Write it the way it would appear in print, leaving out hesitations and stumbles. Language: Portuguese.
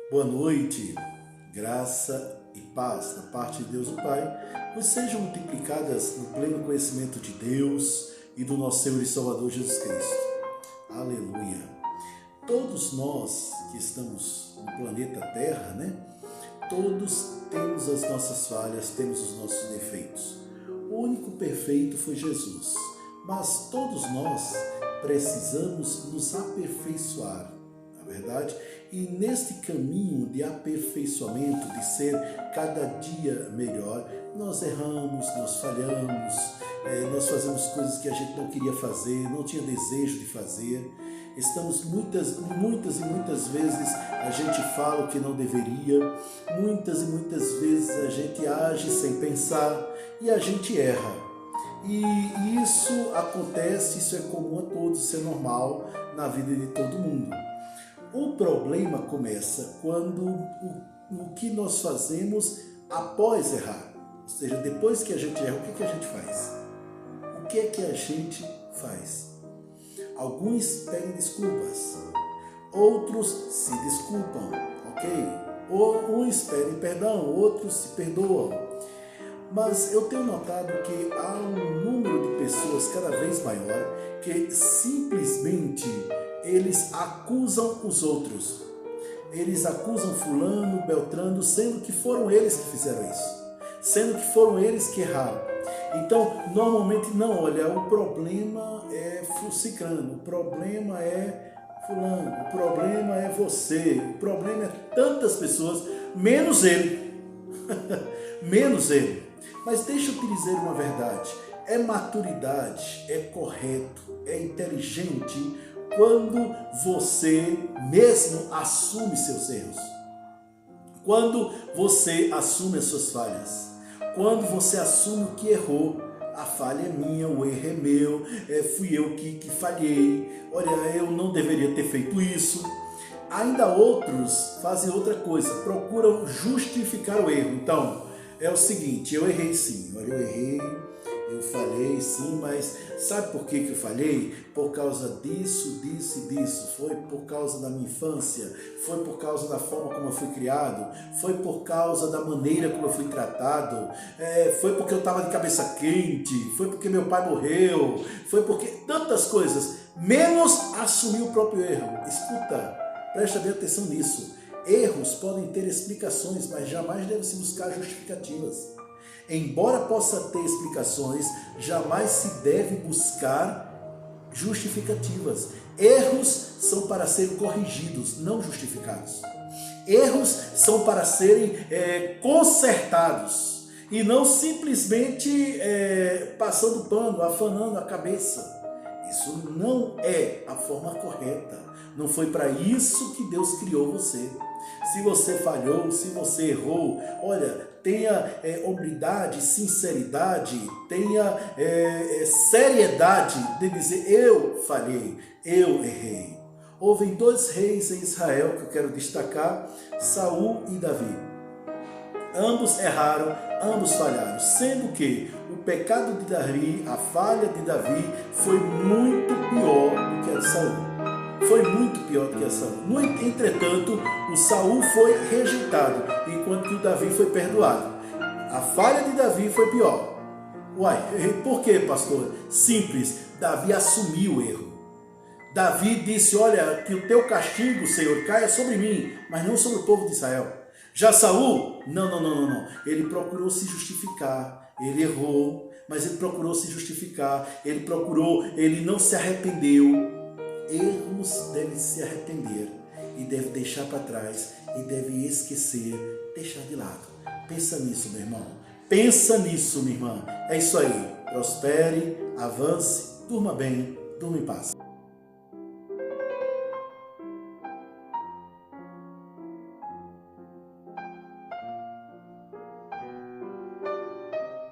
Boa noite, graça e paz da parte de Deus o Pai, pois sejam multiplicadas no pleno conhecimento de Deus e do nosso Senhor e Salvador Jesus Cristo. Aleluia! Todos nós que estamos no planeta Terra, todos temos as nossas falhas, temos os nossos defeitos. O único perfeito foi Jesus, mas todos nós precisamos nos aperfeiçoar, na verdade, e neste caminho de aperfeiçoamento, de ser cada dia melhor, nós erramos, nós falhamos, nós fazemos coisas que a gente não queria fazer, não tinha desejo de fazer. Estamos muitas vezes a gente fala o que não deveria, muitas vezes a gente age sem pensar e a gente erra. E isso acontece, isso é comum a todos, isso é normal na vida de todo mundo. O problema começa quando o que nós fazemos após errar, ou seja, depois que a gente erra, o que a gente faz? O que é que a gente faz? Alguns pedem desculpas, outros se desculpam, ok? Uns pedem perdão, outros se perdoam. Mas eu tenho notado que há um número de pessoas cada vez maior que simplesmente eles acusam os outros. Eles acusam fulano, beltrano, sendo que foram eles que fizeram isso. Sendo que foram eles que erraram. Então, normalmente não, olha, o problema é ciclano, o problema é fulano, o problema é você, o problema é tantas pessoas, menos ele. Menos ele. Mas deixa eu te dizer uma verdade, é maturidade, é correto, é inteligente quando você mesmo assume seus erros, quando você assume as suas falhas, quando você assume que errou. A falha é minha, o erro é meu, fui eu que falhei, olha, eu não deveria ter feito isso. Ainda outros fazem outra coisa, procuram justificar o erro. Então, é o seguinte, eu errei sim, olha, eu errei, eu falhei sim, mas sabe por que eu falhei? Por causa disso, disso e disso. Foi por causa da minha infância, foi por causa da forma como eu fui criado, foi por causa da maneira como eu fui tratado, foi porque eu estava de cabeça quente, foi porque meu pai morreu, foi porque tantas coisas, menos assumir o próprio erro. Escuta, presta bem atenção nisso. Erros podem ter explicações, mas jamais deve se buscar justificativas. Embora possa ter explicações, jamais se deve buscar justificativas. Erros são para serem corrigidos, não justificados. Erros são para serem consertados e não simplesmente passando pano, afanando a cabeça. Isso não é a forma correta. Não foi para isso que Deus criou você. Se você falhou, se você errou, olha, tenha hombridade, sinceridade, tenha seriedade de dizer, eu falhei, eu errei. Houve dois reis em Israel que eu quero destacar, Saul e Davi. Ambos erraram, ambos falharam, sendo que o pecado de Davi, a falha de Davi, foi muito pior do que a de Saul. Foi muito pior do que a Saul. Entretanto, o Saul foi rejeitado, enquanto que o Davi foi perdoado. A falha de Davi foi pior. Uai, por quê, pastor? Simples, Davi assumiu o erro. Davi disse, olha, que o teu castigo, Senhor, caia sobre mim, mas não sobre o povo de Israel. Já Saul, não. Ele procurou se justificar, ele errou, mas ele procurou se justificar, ele não se arrependeu. Erros deve se arrepender e deve deixar para trás e deve esquecer, deixar de lado. Pensa nisso, meu irmão. Pensa nisso, minha irmã. É isso aí. Prospere, avance, durma bem, durma em paz.